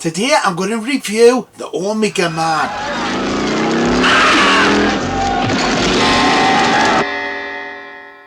Today I'm going to review The Omega Man.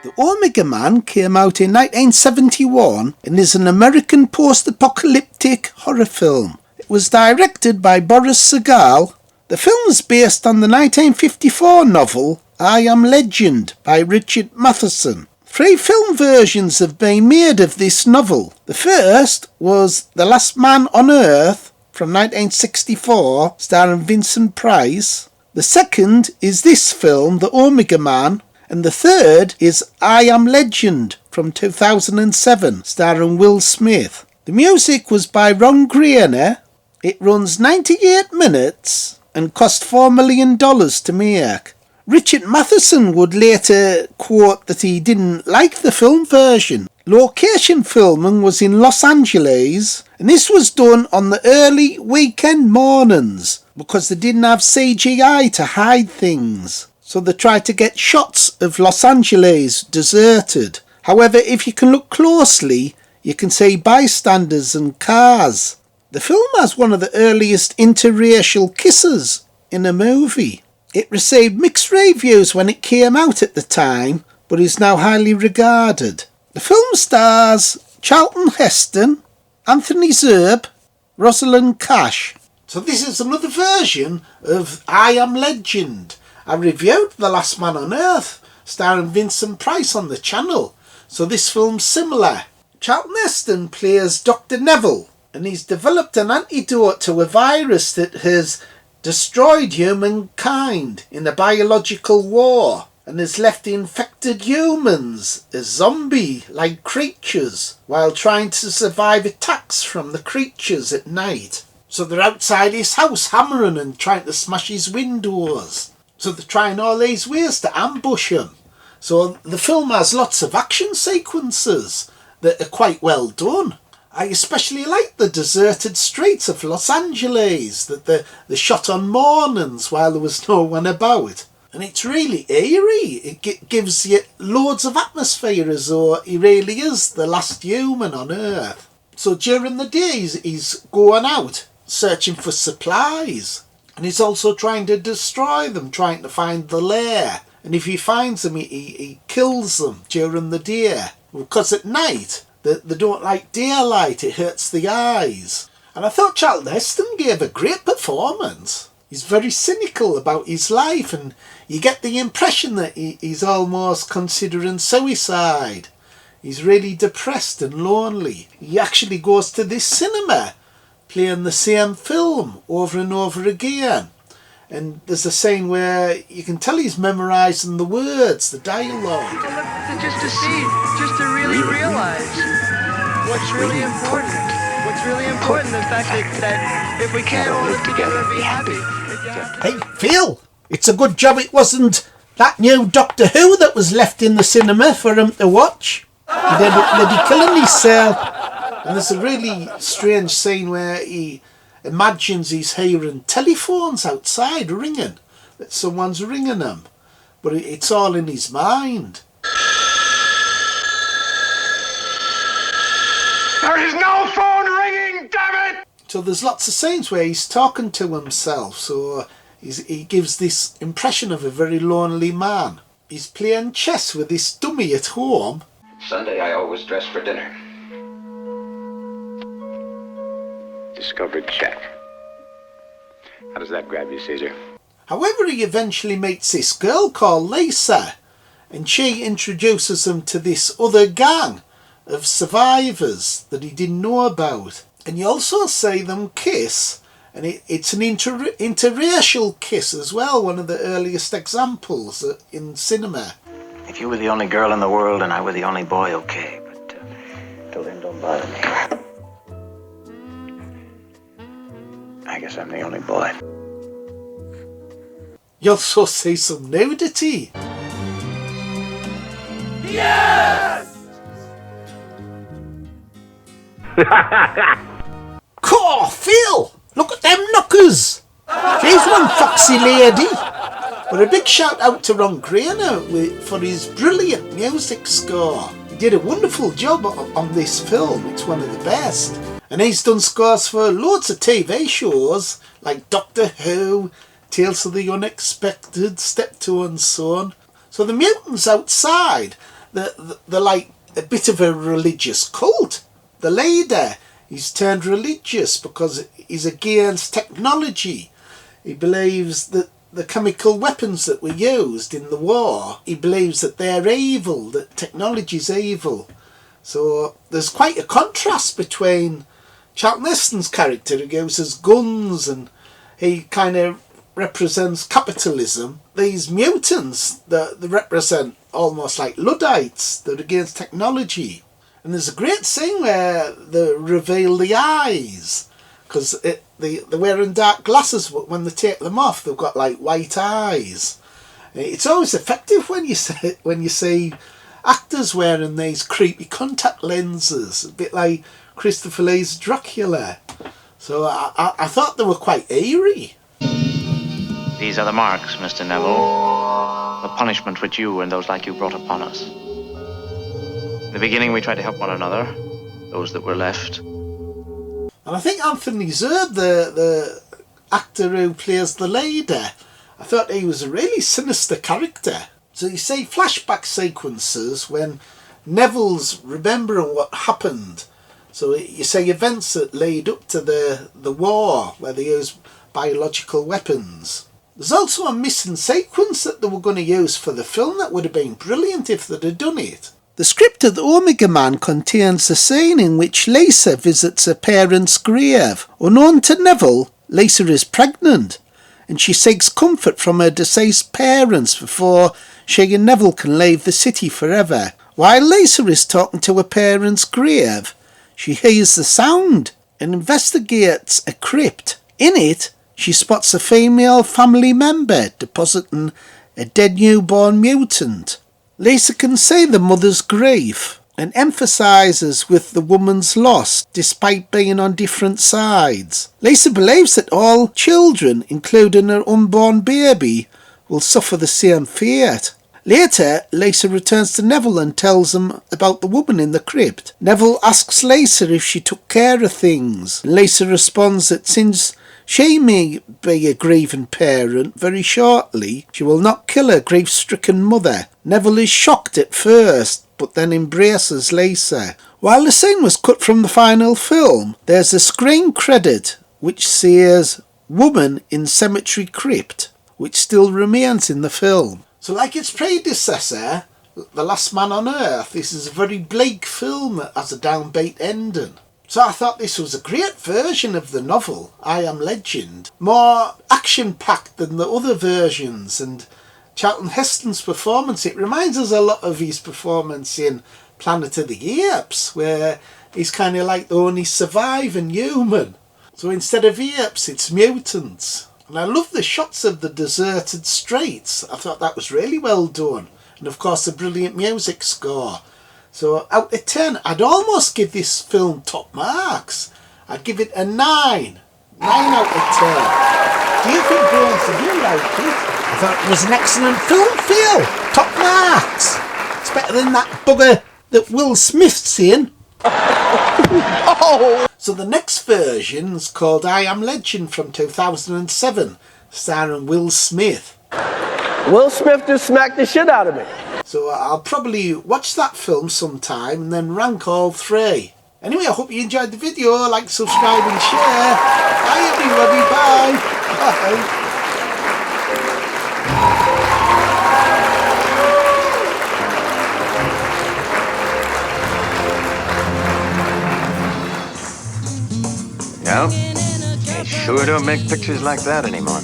The Omega Man came out in 1971 and is an American post-apocalyptic horror film. It was directed by Boris Sagal. The film is based on the 1954 novel I Am Legend by Richard Matheson. 3 film versions have been made of this novel. The first was The Last Man on Earth from 1964, starring Vincent Price. The second is this film, The Omega Man. And the third is I Am Legend from 2007, starring Will Smith. The music was by Ron Grainer. It runs 98 minutes and cost $4 million to make. Richard Matheson would later quote that he didn't like the film version. Location filming was in Los Angeles, and this was done on the early weekend mornings because they didn't have CGI to hide things. So they tried to get shots of Los Angeles deserted. However, if you can look closely, you can see bystanders and cars. The film has one of the earliest interracial kisses in a movie. It received mixed reviews when it came out at the time, but is now highly regarded. The film stars Charlton, Heston, Anthony Zerbe, Rosalind Cash. So this is another version of I Am Legend. I reviewed The Last Man on Earth, starring Vincent Price on the channel, so this film's similar. Charlton Heston plays Dr. Neville, and he's developed an antidote to a virus that has destroyed humankind in a biological war and has left infected humans as zombie-like creatures while trying to survive attacks from the creatures at night. So they're outside his house hammering and trying to smash his windows. So they're trying all these ways to ambush him. So the film has lots of action sequences that are quite well done. I especially like the deserted streets of Los Angeles that they shot on mornings while there was no one about. And it's really eerie. It gives you loads of atmosphere as though he really is the last human on Earth. So during the day he's going out searching for supplies. And he's also trying to destroy them, trying to find the lair. And if he finds them, he kills them during the day. Because at night, they don't like daylight, it hurts the eyes. And I thought Charlton Heston gave a great performance. He's very cynical about his life, and you get the impression that he's almost considering suicide. He's really depressed and lonely. He actually goes to this cinema, playing the same film over and over again. And there's a scene where you can tell he's memorising the words, the dialogue. Just to see, just to really realize what's really important. What's really important, the fact that if we can't all live together and be happy. Hey, Phil, it's a good job it wasn't that new Doctor Who that was left in the cinema for him to watch. They'd be killing himself. And there's a really strange scene where he imagines he's hearing telephones outside ringing, that someone's ringing him, but it's all in his mind. There is no phone ringing, damn it! So there's lots of scenes where he's talking to himself, so he gives this impression of a very lonely man. He's playing chess with this dummy at home. Sunday I always dress for dinner. Discovered check. How does that grab you, Caesar? However, he eventually meets this girl called Lisa, and she introduces him to this other gang of survivors that he didn't know about. And you also see them kiss, and it's an interracial kiss as well, one of the earliest examples in cinema. If you were the only girl in the world and I were the only boy, okay, but till then, don't bother me. I guess I'm the only boy. You also see some nudity. Yes! Cool, Phil! Look at them knockers! She's one foxy lady. But a big shout out to Ron Grainer for his brilliant music score. He did a wonderful job on this film. It's one of the best. And he's done scores for loads of TV shows like Doctor Who, Tales of the Unexpected, Steptoe and Son. So the mutants outside, they're like a bit of a religious cult. The leader, he's turned religious because he's against technology. He believes that the chemical weapons that were used in the war, he believes that they're evil, that technology's evil. So there's quite a contrast between Charlton Heston's character, who uses guns and he kind of represents capitalism. These mutants that represent almost like Luddites, they're against technology. And there's a great scene where they reveal the eyes, because they're wearing dark glasses, but when they take them off, they've got like white eyes. It's always effective when you see actors wearing these creepy contact lenses, a bit like Christopher Lee's Dracula. So I thought they were quite eerie. These are the marks, Mr. Neville. The punishment which you and those like you brought upon us. In the beginning, we tried to help one another, those that were left. And I think Anthony Zerbe, the actor who plays the leader, I thought he was a really sinister character. So you see flashback sequences when Neville's remembering what happened. So you see events that lead up to the war, where they use biological weapons. There's also a missing sequence that they were going to use for the film that would have been brilliant if they'd have done it. The script of the Omega Man contains a scene in which Lisa visits her parents' grave. Unknown to Neville, Lisa is pregnant, and she seeks comfort from her deceased parents before she and Neville can leave the city forever. While Lisa is talking to her parents' grave, she hears the sound and investigates a crypt. In it, she spots a female family member depositing a dead newborn mutant. Lisa can see the mother's grief and emphasises with the woman's loss despite being on different sides. Lisa believes that all children, including her unborn baby, will suffer the same fate. Later, Lisa returns to Neville and tells him about the woman in the crypt. Neville asks Lisa if she took care of things. Lisa responds that since she may be a grieving parent very shortly, she will not kill her grief-stricken mother. Neville is shocked at first, but then embraces Lisa. While the scene was cut from the final film, there's a screen credit which says "Woman in Cemetery Crypt," which still remains in the film. So like its predecessor, The Last Man on Earth, this is a very bleak film that has a downbeat ending. So I thought this was a great version of the novel, I Am Legend. More action-packed than the other versions, and Charlton Heston's performance, it reminds us a lot of his performance in Planet of the Apes, where he's kind of like the only surviving human. So instead of apes, it's mutants. And I love the shots of the deserted streets. I thought that was really well done. And of course the brilliant music score. So out of 10, I'd almost give this film top marks. I'd give it a 9. 9 out of 10. Do you think, Boris, did you like it? I thought it was an excellent film, Phil. Top marks. It's better than that bugger that Will Smith's in. Oh. So the next version's called I Am Legend from 2007, starring Will Smith. Will Smith just smacked the shit out of me. So I'll probably watch that film sometime and then rank all 3. Anyway, I hope you enjoyed the video. Like, subscribe and share. Bye everybody, bye. Bye. Yeah? They sure don't make pictures like that anymore.